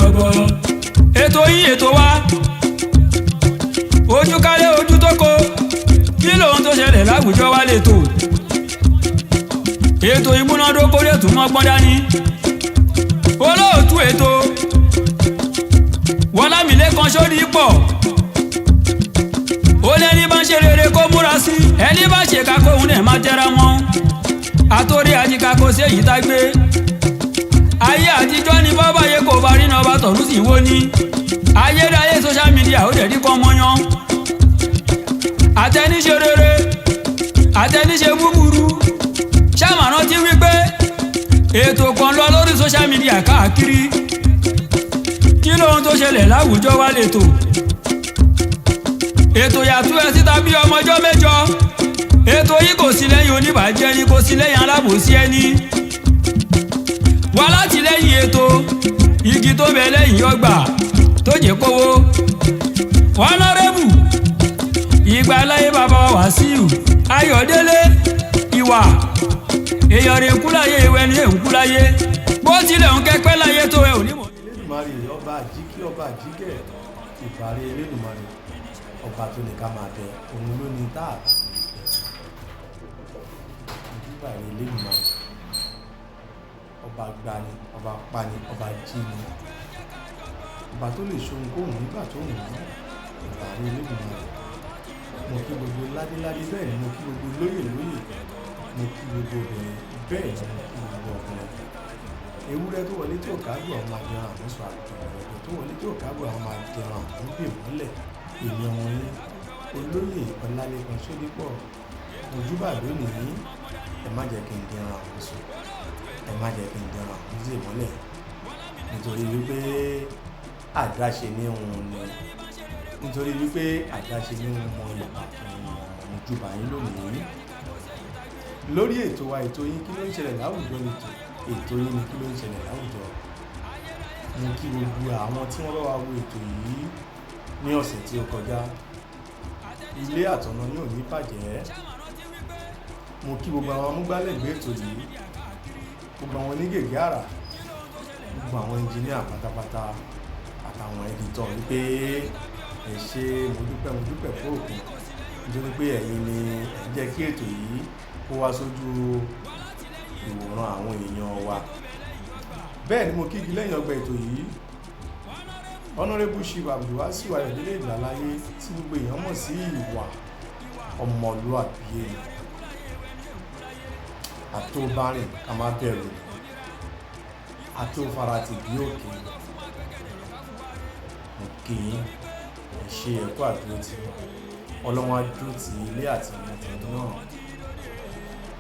gbọgbọ. Ètò yìí ètò wa ojú kálẹ̀ ojú tó kó kí lóhun tó ṣẹlẹ̀ láwùjọ wa lè tò. Ètò ìmúnádókó lè tún mọ́gbọ́n dání. Olóòtú ètò Wọlámilékan Ṣódípọ̀ ó lẹ́ni bá ń ṣe rere kó múra sí, ẹni bá ṣe ká kóhun dẹ̀ máa tẹra mọ́. Àtòrí àjíká kò sí èyí tá gbé. Ayé àtijọ́ ni bọ́bá yẹ kó bá rí náà bá tọ̀rún sí wo ni. Ayédáyé social media ó dẹ̀ dí kọ́ mọ́yán. Àtẹniṣe rere àtẹniṣe búburú ṣàmà rántí wípé ètò kan lọ lórí social media káàkiri. Kí lóhun tó ṣẹlẹ̀ láwùjọ wa lè tò. Ètò yàtú ẹ síta bí ọmọjọ́ mẹ́jọ. Ètò yìí kò sí lẹ́yìn oníbàjẹ́ ni kò sí lẹ́yìn alábòsí ẹni. Wá láti lẹ́yìn ètò igi tó bẹ lẹ́yìn ọgbà tó jẹ́ kówó. Honorable Ìgbàláyé bàbá Wàsíù Ayọ̀délé ìwà èèyàn rẹ̀ ń kú láyé ìwẹ́ ni ń kú láyé bó tilẹ̀ ń kẹ́pẹ́ láyé tó ẹ ò ní mọ̀. Elédùmarè ọba àjíkí ọba àjíkẹ́ ìbàrẹ̀ Elédùmarè ọba tó lè ká máa bẹ òun ló ní táàbà ìbàrẹ̀ Elédùmarè ọba gbani ọba pani ọba jíni ọba tó lè ṣohun kóhun nígbà tó wù ú ìbàrẹ̀ Elédùmarè. Mo kí gbogbo ládéládé bẹ́ẹ̀ ni mo kí gbogbo lóyè lóyè mo kí gbogbo obìnrin bẹ́ẹ̀ ni mo kí gbogbo ọkùnrin. Ewúrẹ́ tó wọlé tí ò kágbó àwọn máa jẹran àmúṣọ àgùntàn, ọ̀rọ̀ tó wọlé tí ò kágbó àwọn máa jẹran àmúgbè mọ́lẹ̀. Èmi ọmọ yín olóyè Ọlálékan Ṣódípọ̀ ojúbà lónìí. Ẹ má jẹ́ kí n jẹran àmúṣọ, ẹ má jẹ́ kí n jẹran àmúgbè mọ́lẹ̀ nítorí wípé àdáṣe ní òun ni nítorí wípé àdáṣe ní ọmọ ìlànà ojúbà yín lónìí lórí ètò wa. Ètò yín kí ló ń ṣẹlẹ̀ láwùjọ ètò yín ni kí ló ń ṣẹlẹ̀ láwùjọ. Mo kí gbogbo àwọn tí wọ́n bá wa wo ètò yìí ní ọ̀sẹ̀ tí ó kọjá. Ilé àtọ̀nà yóò ní bàjẹ́. Mo kí gbogbo àwọn amúgbálẹ́gbẹ̀ẹ́ ètò yìí, gbogbo àwọn onígègé àrà, gbogbo àwọn ẹnjìníà pátápátá àtàwọn ẹdítọ̀ wípé ẹ ṣé mo dúpẹ́ fún òkun nítorí pé ẹ̀yin ni ẹ jẹ́ kí ètò yìí kó wá sójú ìwòran àwọn èèyàn wa. Bẹ́ẹ̀ ni mo kígi lẹ́yìn ọgbà ètò yìí Honorable Chief Abdulwasiu Ayọ̀délé Ìgbàláyé tí gbogbo èèyàn mọ̀ sí ìwà ọmọlúàbí àtòbárìn ká má bẹ̀rù àtòfaratì bí òkè. Mo kí yín ẹ ṣé ẹ̀kọ́ àdúró tí Ọlọ́run á dúró ti ilé àti ìmọ̀tẹ̀ náà.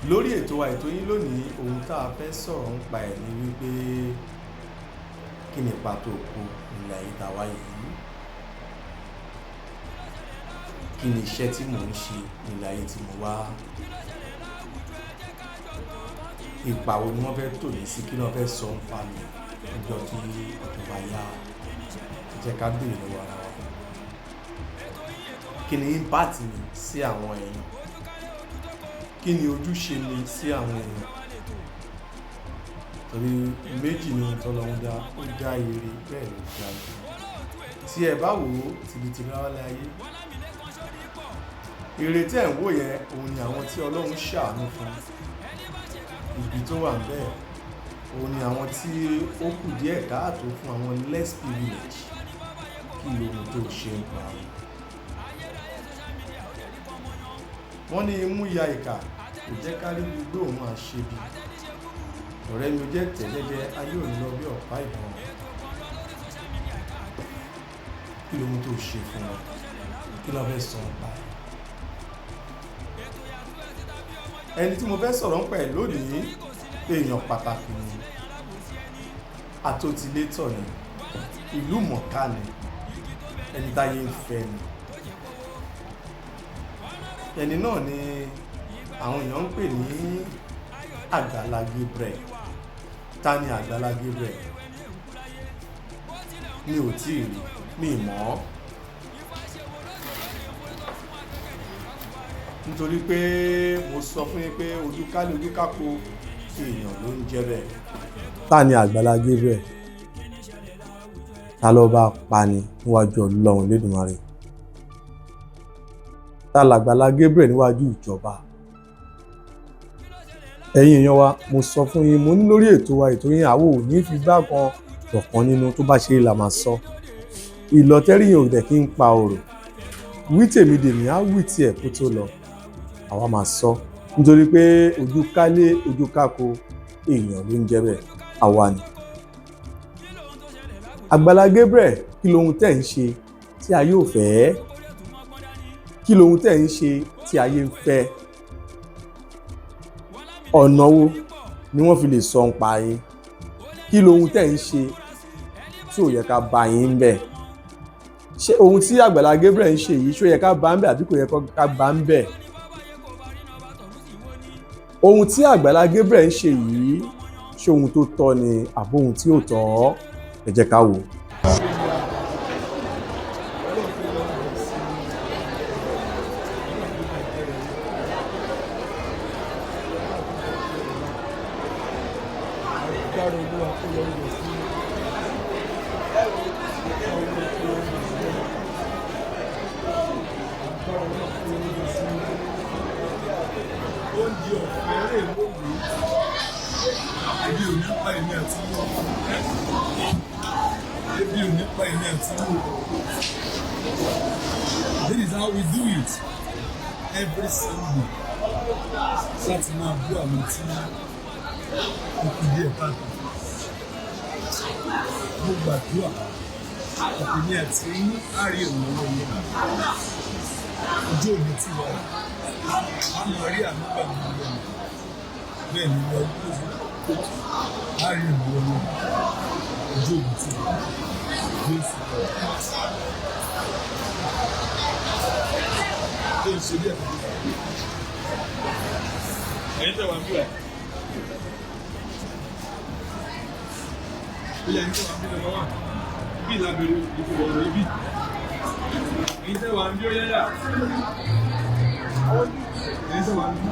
Lórí ètò wa ètò yín lónìí ohun tá a fẹ́ sọ̀rọ̀ nípa ẹ̀ ni wípé kí ni pàtó òkú ilẹ̀ ayé tá a wá yìí, kí ni iṣẹ́ tí mò ń ṣe nílẹ̀ ayé tí mo wá, ipa wo ni wọ́n fẹ́ tò mí sí, kí ni wọ́n fẹ́ sọ nípa mi níjọ́ tí ọjọ́ bá yá. Jẹ́ ká béèrè lọ́wọ́ ara wa kí ni impact mi sí àwọn èèyàn, kí ni ojúṣe mi sí àwọn èèyàn. Torí méjì ni ohun tọ́lọ́run dá, ó dá ire bẹ́ẹ̀ ló dá ibi. Tí ẹ bá wò ó tìbítìbí wálé ayé, ire tí ẹ̀ ń wò yẹn òun ni àwọn tí Ọlọ́run ṣàánú fún. Ibi tó wà ńbẹ̀ òun ni àwọn tí ó kù díẹ̀ káàtó fún, àwọn less privilege. Kí lóhun tó ṣe ń pa wọn. Wọ́n ní imú ya ìkà kò jẹ́ ká rí gbogbo òun máa ṣe bí. Ọ̀rẹ́ mi ò jẹ́ tẹ̀lẹ́dẹ́ ayé òun lọ bí ọ̀pá ìbọn. Kí lóhun tó ṣe fún wọn, kí ló fẹ́ sọ nípa ẹ̀. Ẹni tí mo fẹ́ sọ̀rọ̀ nípa ẹ̀ lónìí èèyàn pàtàkì ni, àtòtílétọ̀ ni, ìlú mọ̀ká ni, ẹni táyé ń fẹ́ ni. Ẹni náà ni àwọn èèyàn ń pè ní Agbala Gabriel. Ta ni Agbala Gabriel? Mi ò tí ì rí, mi mọ̀ ọ́. Nítorí pé mo sọ fún yín pé ojúkápò èèyàn ló ń jẹ́ bẹ́ẹ̀. Ta ni Agbala Gabriel? ta ló bá pani níwájú Ọlọ́run Elédùmarè? Ta l'Àgbàlá Gabriel níwájú ìjọba? Ẹ̀yin èèyàn wa, mo sọ fún yín, mo ní lórí ètò wa, ètò yín àwo ò ní fi gbákan ọ̀kan nínú, tó bá ṣe là máa sọ. Ìlọ̀tẹ́rì yẹn ò dẹ̀ kí ń pa òrò. Wí tèmi dèmi á wí tiẹ̀ kó tó lọ. Àwa máa sọ nítorí pé ojú kálé ojú kákó èèyàn ló ń jẹ́ bẹ́ẹ̀, àwa ni. Agbala Gabriel, kí lohun tẹ́ ń ṣe tí ayé ò fẹ́? Kí lohun tẹ́ ń ṣe tí ayé ń fẹ́? Ọ̀nà wo ni wọ́n fi lè sọ ń pa yín? Kí lohun tẹ́ ń ṣe tí ò yẹ ká bá yín ń bẹ̀? Ṣé ohun tí Agbala Gabriel ń ṣe yìí ṣó yẹ ká bá ń bẹ̀ àbí kò yẹ ká bá ń bẹ̀? Ohun tí Agbala Gabriel ń ṣe yìí ṣé ohun tó tọ́ ni àbí ohun tí ò tọ́? Ẹ jẹ́ ká wò. This is how we do it every Sunday. Láti máa bú àwọn tí ìpìlẹ̀ ìbàdàn. Mo gbàdúrà ìpìlẹ̀ àti àárín ìrànlọ́wọ́ yẹn. Ojú òní ti wà. A máa rí àmúgbà mi lọ́wọ́. Bẹ́ẹ̀ ni wọ́n gbọ́dọ̀ àárín ìrànlọ́wọ́ yẹn. Ojú òní ti wà. Jésù lọ. Ṣé ìṣe bí ẹ̀ka? Ẹ̀yin tẹ̀ wá ń bí ẹ̀. Bí ẹ̀yin tẹ̀ wá ń bí lọ́wọ́ wà. Bí ìlàbẹ̀rẹ̀ ìfowó ọ̀rọ̀ ibi. Ẹ̀yin tẹ̀ wá ń bí ó yẹ́yà. Ẹ̀yin tẹ̀ wá ń bí.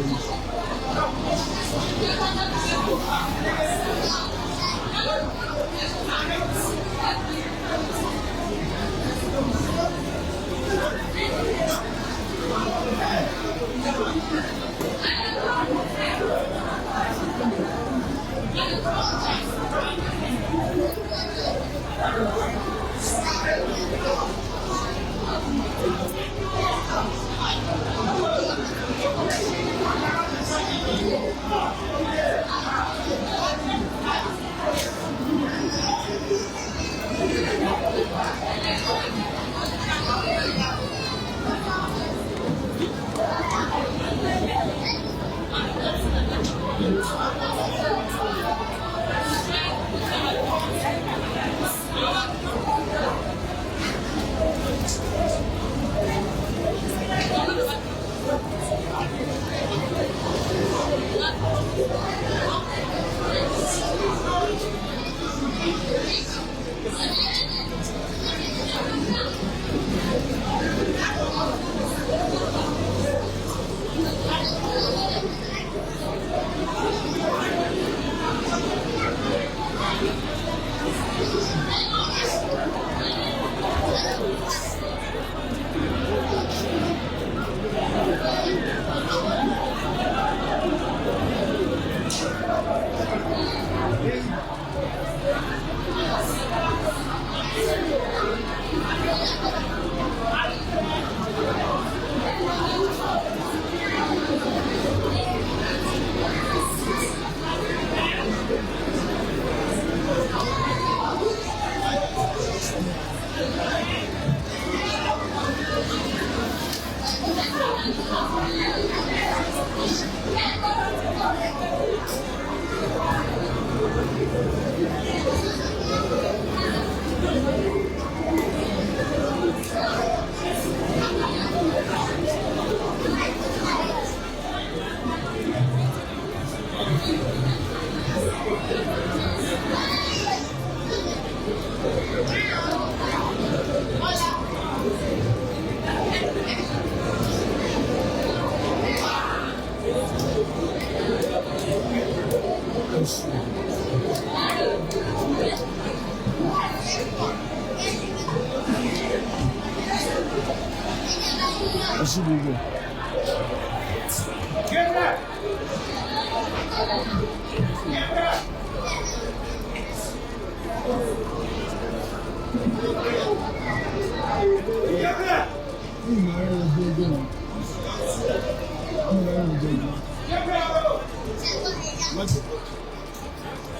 yọrí.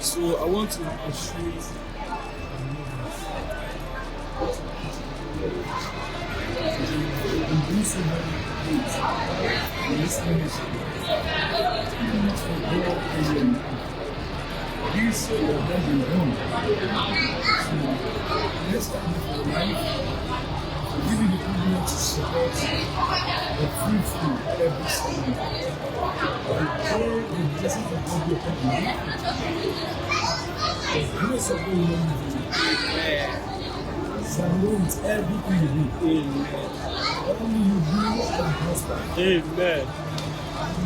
So I want to assure you in this discrimination, this has been done. So let's start with your life. Give you the privilege to support the free food every Sunday. We pray the blessings of God be upon you. The grace of God will be surrounds everything you do. Amen. Only you do and prosper. Amen.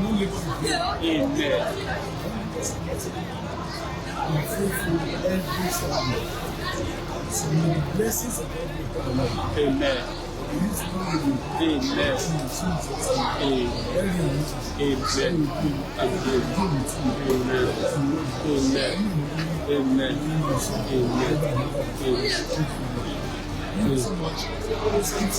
No labor to do. Amen. And free food every Sunday. So may the blessings of God be upon you. Amen. Amen. Amen. Amen. Thank you so much. Let's keep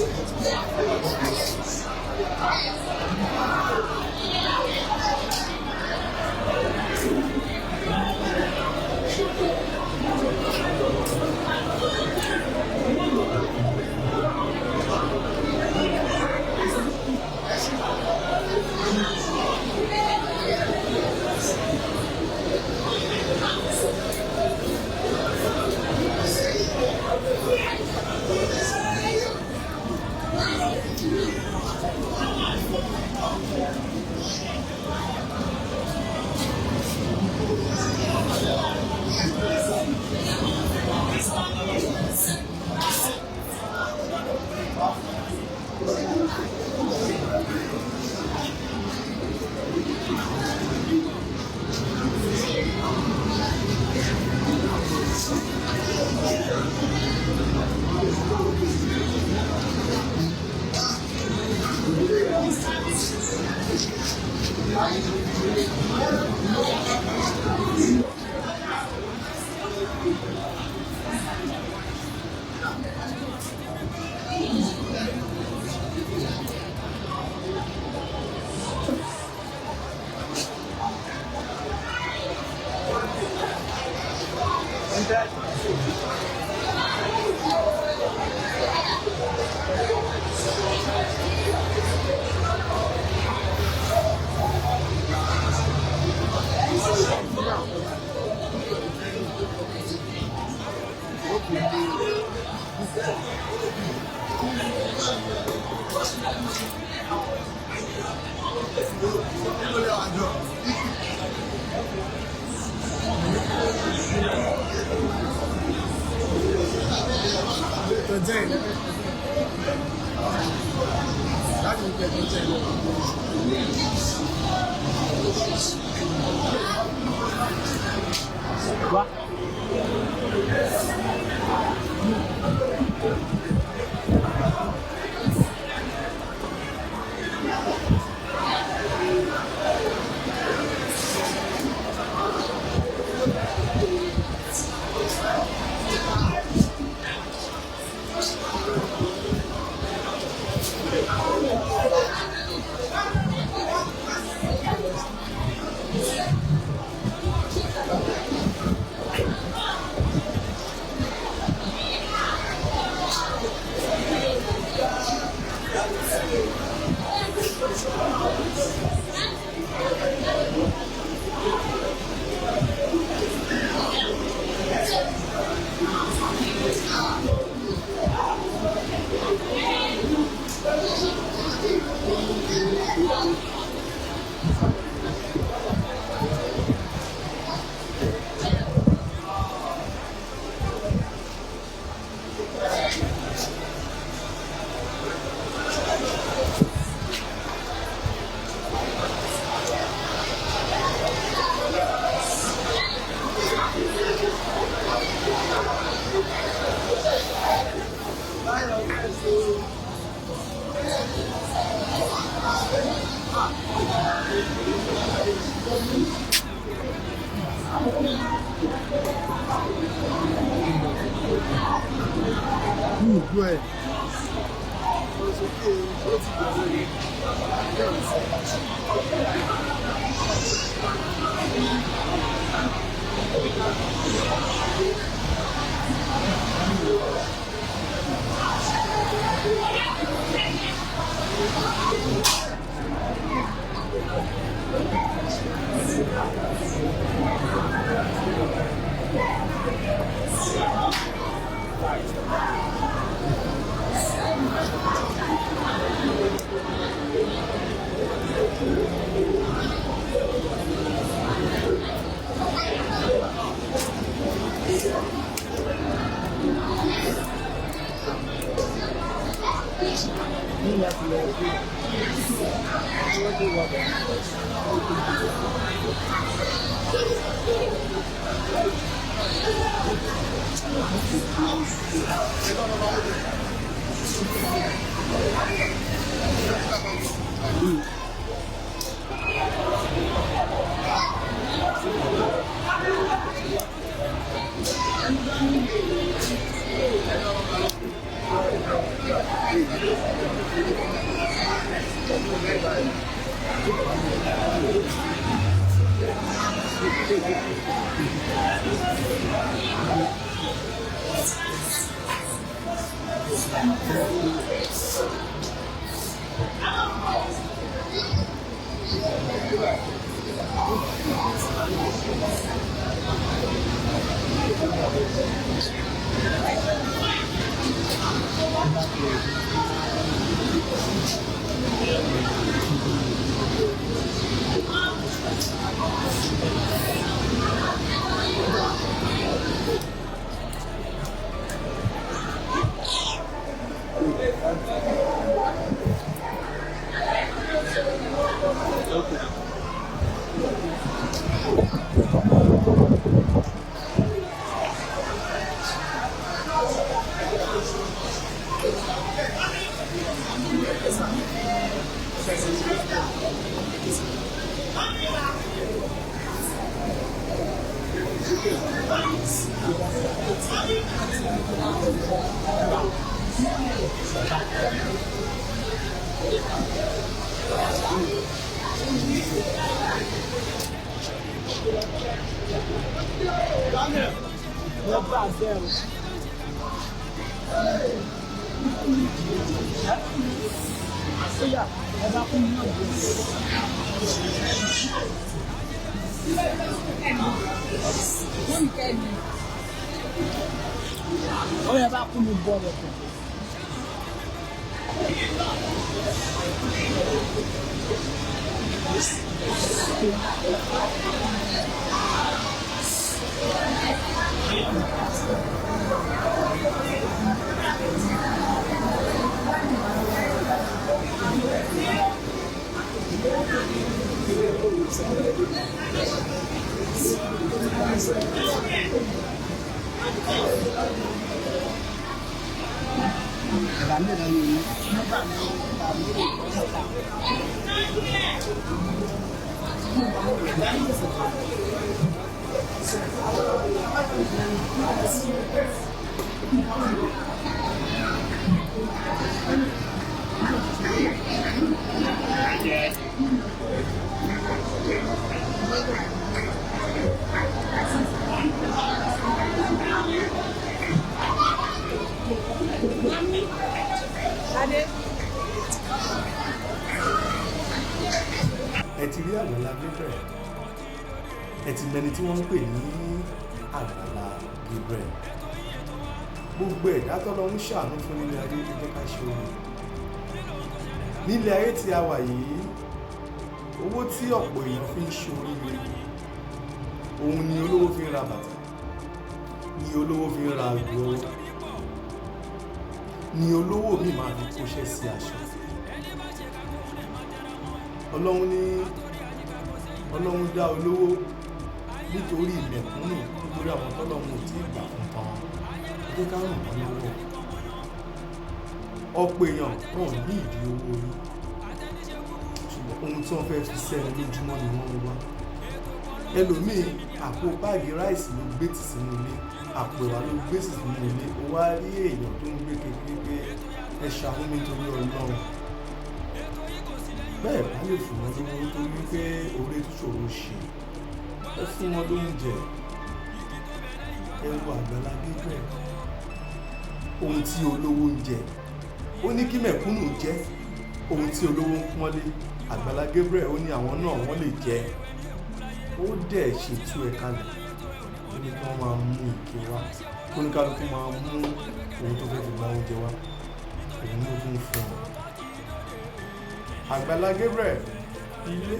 ẹ ti rí Agbala Gabriel, ẹ ti mẹni tí wọ́n ń pè ní Agbala Gabriel. Gbogbo ẹ̀dá tọ́lọ́run ṣàánú fún nílé ayé tó jẹ́ ká ṣe omi. Nílé ayé tí a wà yìí, owó tí ọ̀pọ̀ èèyàn fi ń ṣe oríire, òun ni olówó fi ń ra bàtà, ni olówó fi ń ra àgbo ọwọ́, ni olówó mi máa fi kóṣẹ́ sí aṣọ. Ọlọ́run dá olówó nítorí ìmẹ̀kúnnù, nítorí àwọn tọ́lọ́run ò tí ì gbà fún tán. Ó ká ràn wọ́n lọ́wọ́. Ọ̀pọ̀ èèyàn wọn ní ìdí owó orí, ṣùgbọ́n ohun tí wọ́n fẹ́ fi sẹ́nu lójúmọ́ ni wọ́n ń wá. Ẹlòmíì àpò báàgì ráìsì ló gbé tì sínú ilé, àpò ẹ̀wà ló gbé tì sínú ilé, ó wá rí èèyàn tó ń gbé kékeré pé ẹ ṣàánú mi nítorí Ọlọ́run. Bẹ́ẹ̀ bá lè fún wọn lówó nítorí pé oore tó ṣòro ṣe, ẹ fún wọn lóúnjẹ. Ẹ wo Agbala Gabriel, ohun tí olówó ń jẹ ó ní kí mẹ̀kúnnù jẹ, ohun tí olówó ń pọ́nlé Agbala Gabriel ó ní àwọn náà wọ́n lè jẹ. Ó dẹ̀ ṣètò ẹ̀ kalẹ̀, ó ní kí wọ́n máa mú ike wá, ó ní kálukú máa mú ohun tó fẹ́ fi gba oúnjẹ wá, òun ló tún fún wọn. Agbala Gabriel, ilé,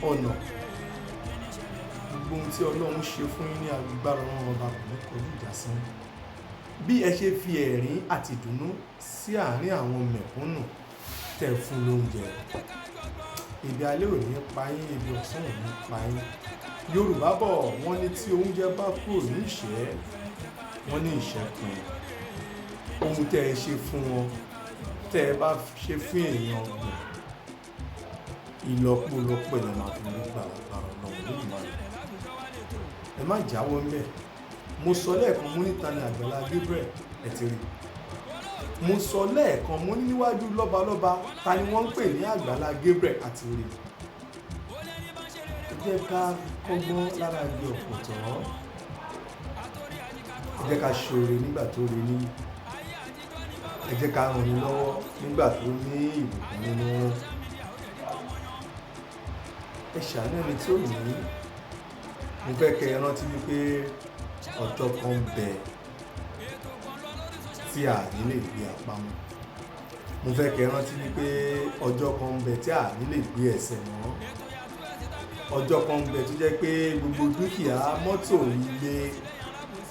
ọ̀nà, gbogbo ohun tí Ọlọ́run ṣe fún yín ní agbára Ọlọ́run ọba kò ní kọjú ìjà sí. Bí ẹ ṣe fi ẹ̀rín àti ìdùnnú sí àárín àwọn mẹ̀kúnnù tẹ̀ fún lóúnjẹ, ebi alẹ́ ò ní pa yín, ebi ọ̀sán ò ní pa yín. Yorùbá bọ̀ wọ́n ní tí oúnjẹ bá kúrò ní ìṣẹ́, wọ́n ní ìṣẹ́ pin. Ohun tẹ́ ẹ ṣe fún wọn, tẹ́ ẹ bá ṣe fún èèyàn ọ̀gbìn, ìlọ́pọ̀lọpọ̀ ẹ̀ máa fi ní gbàgbà Ọlọ́run lójúmọ́. Ẹ má jáwọ́ ń bẹ̀. Mo sọ lẹ́ẹ̀kan mo níta ní Agbala Gabriel, ẹ ti rí. Mo sọ lẹ́ẹ̀kan mo ní níwájú lọ́balọ́ba ta ni wọ́n ń pè ní Agbala Gabriel, àti rí. Ẹ jẹ́ ká kọ́gbọ́n lára ibi ọ̀pọ̀tọ́. Ẹ jẹ́ ká ṣoore nígbà tó rí ní. Ẹ jẹ́ ká ràn ní lọ́wọ́ nígbà tó ní ìbùkún nínú. Ẹ ṣàánú ẹni tí ò ní. Mo fẹ́ kẹ́ ẹ rántí wípé ọjọ́ kan bẹ tí a ní lè gbé apá mọ́. Mo fẹ́ kẹ́ ẹ rántí wípé ọjọ́ kan bẹ tí a ní lè gbé ẹsẹ̀ mọ́. Ọjọ́ kan bẹ tó jẹ́ pé gbogbo dúkìá, mọ́tò, ilé,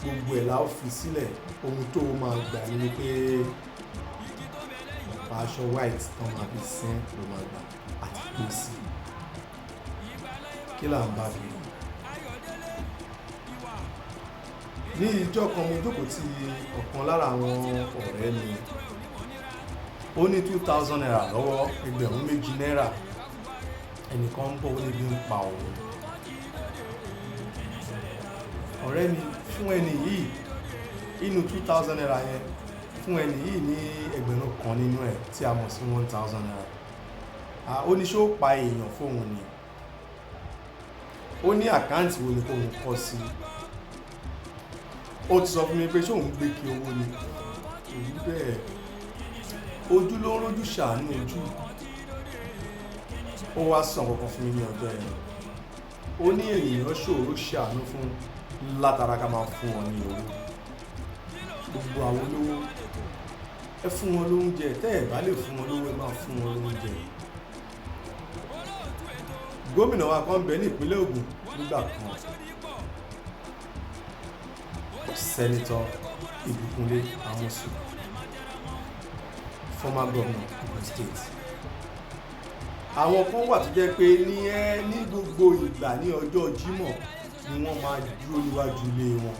gbogbo ẹ̀ la ó fi sílẹ̀. Ohun tó máa gbà ní wípé ọ̀pá aṣọ white tán máa fi sín ló máa gbà àti pósí. Kí là ń bá kiri? Ní ìjọ kan mo jókòó ti ọ̀kan lára àwọn ọ̀rẹ́ mi. Ó ní 2000 naira lọ́wọ́, ẹgbẹ̀rún 2 náírà. Ẹnìkan ń bọ̀ ó ní bí ń pa òun. ọ̀rẹ́ mi fún ẹni yìí inú 2000 naira yẹn fún ẹni yìí ní ẹgbẹ̀rún kan nínú ẹ̀ tí a mọ̀ sí 1000 naira. Ó ní ṣé ó pa èèyàn fóun ni, ó ní àkáǹtì wo ni kóun kọ́ sí, ó ti sọ fún mi pé ṣé òun gbé kí owó ni, èyí bẹ́ẹ̀ ojú ló ń rójú ṣàánú ojú. Ó wá sàn kankan fún mi ní ọjọ́ yẹn, ó ní ènìyàn ṣòro ṣàánú fún látara ká máa fún wọn ní owó. Gbogbo àwọn olówó ẹ fún wọn lóúnjẹ, tẹ́ ẹ̀ bá lè fún wọn lówó ẹ máa fún wọn lóúnjẹ. Gómìnà wa kan bẹ ní ìpínlẹ̀ Ògùn nígbà kan, Sẹ́nitọ̀ Ìbíkúnlé Amósù, former governor of Ogun State. Àwọn kan wà tó jẹ́ pé ní gbogbo ìgbà ní ọjọ́ Jímọ̀ ni wọ́n máa dúró níwájú ilé wọn,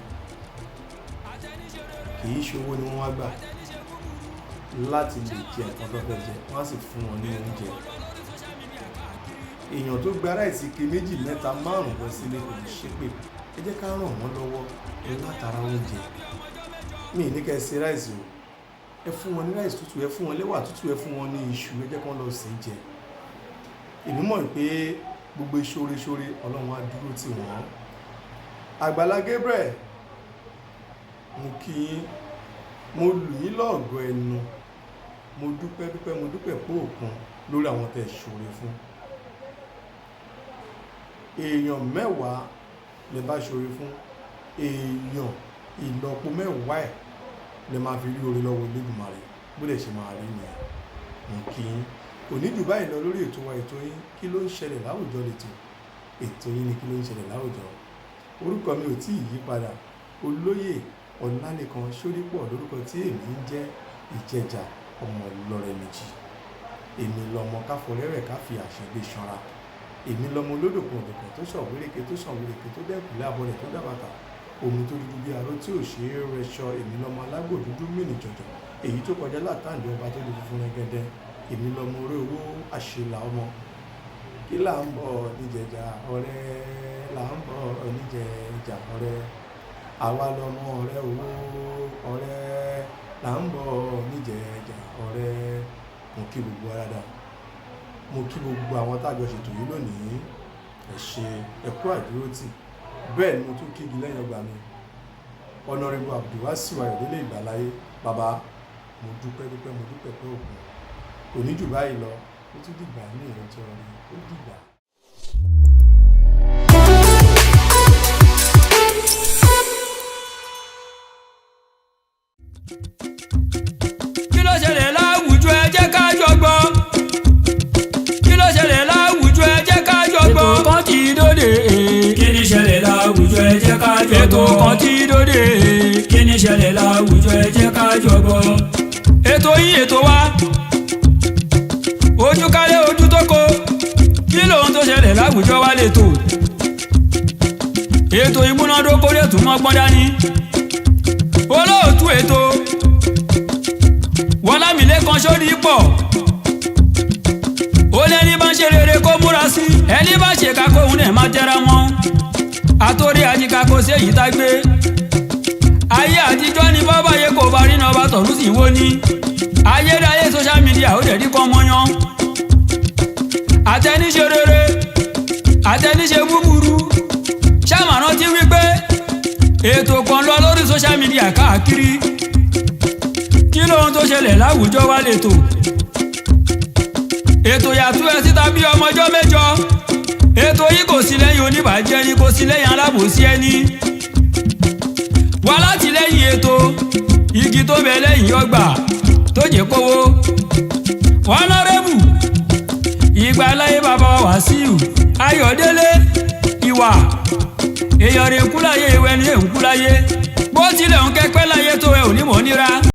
kìí ṣe owó ni wọ́n wá gbà láti lè jẹ nǹkan tó fẹ́ jẹ, wọ́n á sì fún wọn ní oúnjẹ. Èèyàn tó gba ráìsì ike 2, 3, 5 lọ sílé kò ní ṣépè, ẹ jẹ́ ká ràn wọ́n lọ́wọ́ látara oúnjẹ. Mi ní kẹ́ ṣe ráìsì o, ẹ fún wọn ní ráìsì tútù, ẹ fún wọn lẹ́wà tútù, ẹ fún wọn ní iṣu, ẹ jẹ́ kí wọ́n lọ sí jẹ. Èmi mọ̀ pé gbogbo ìṣoore Ọlọ́run á dúró tì wọ́n. Agbala Gabriel, mo kí yín, mo lù yín lọ́gọ̀ ẹnu, mo dúpẹ́ pé òkun lórí àwọn tẹ́ ṣoore fún. Èèyàn 10 lè bá ṣoore fún, èèyàn ìlọ́po 10 ẹ̀ lè máa fi rí oore lọ́wọ́ Olódùmarè, bó lè ṣe máa rí nìyẹn. Mo kí yín, kò ní jù báyìí lọ lórí ètò wa, ètò yín kí ló ń ṣẹlẹ̀ láwùjọ lẹ́tọ̀, ètò yín ni kí ló ń ṣẹlẹ̀ láwùjọ. Orúkọ mi ò tí ì yí padà, Olóyè Ọlálékan Ṣódípọ̀ lórúkọ tí èmi ń jẹ́, Ìjẹ̀jà ọmọ lọ́rẹ́ méjì. Èmi lọmọ káfọrẹ́rẹ́ ká fi àṣẹgbé ṣanra, èmi lọmọ olódòkun òdòkun tó ṣọ̀wéréke tó dẹ́kùlé àbọ̀lẹ̀ tó dábàtà, omi tó dúdú bí aró tí ò ṣe é rẹṣọ. Èmi lọmọ alágbò dúdú mìnì jọ̀jọ̀, èyí tó kọjá látàndé ọba tó di funfun rẹ́gẹ́dẹ́. Èmi lọmọ orí owó àṣelà ọmọ. Kí là ń bọ̀ níjẹ̀jà ọ̀rẹ́, là ń bọ̀ níjẹ̀jà ọ̀rẹ́, àwa lọmọ ọ̀rẹ́ owó ọ̀rẹ́, là ń bọ̀ níjẹ̀jà ọ̀rẹ́. Mo kí gbogbo arada, mo kí gbogbo àwọn tájọ ṣètò yìí lónìí, ẹ ṣé, ẹ kú àdúrótì. Bẹ́ẹ̀ ni mo tún kígi lẹ́yìn ọgbà mi, Honorable Abdulwasiu Ayọ̀délé Ìgbàláyé. Bàbá, mo dúpẹ́ pé òkun kò ní jù báyìí lọ, ó tún dìgbà ní ìrántí ọ̀rẹ́, ó dìgbà. Kí ló ṣẹlẹ̀ láwùjọ, ẹ jẹ́ ká jọ gbọ́. Kí ló ṣẹlẹ̀ láwùjọ, ẹ jẹ́ ká jọ gbọ́. Ètò kan ti dóde. Kí ni ṣẹlẹ̀ láwùjọ, ẹ jẹ́ ká jọ gbọ́. Ètò kan ti dóde. Kí ni ṣẹlẹ̀ láwùjọ, ẹ jẹ́ ká jọ gbọ́. Ètò yìí ètò wa, ojú kálẹ̀ ojú tó kó. Kí lóhun tó ṣẹlẹ̀ láwùjọ wa lè tò. Ètò ìmúnádókó lè tún mọ́gbọ́n dání. Olóòtú ètò Ọlámilékan Ṣódípọ̀, ó lẹ́ni bá ń ṣe rere kó múra sí, ẹni bá ṣe ká kóhun náà má tẹra mọ́. Àtòrí àjíká kò sí èyí tá gbé. Ayé àtijọ́ ni bọ́bá yẹ kó bá rí náà bá tọ̀rú sí wo ni. Ayédáyé social media ó dẹ̀ rí kọ́ mọ́yán. Àtẹniṣe rere, àtẹniṣe búburú, ṣàmàrán ti wípé ètò kan lọ lórí social media káàkiri. Kí lóhun tó ṣẹlẹ̀ láwùjọ wa lè tò. Ètò yàtú ẹ síta bí ọmọjọ́ 8. Ètò yìí kò sí lẹ́yìn oníbàjẹ́ ni, kò sí lẹ́yìn alábòsí ẹni. Wá láti lẹ́yìn ètò, igi tó bẹ lẹ́yìn ọgbà tó jẹ́ kówó. Honorable Ìgbàláyé bàbá Wàsíù Ayọ̀délé ìwà èèyàn rẹ̀ ń kú láyé, ìwẹ́ ni ẹ̀ ń kú láyé.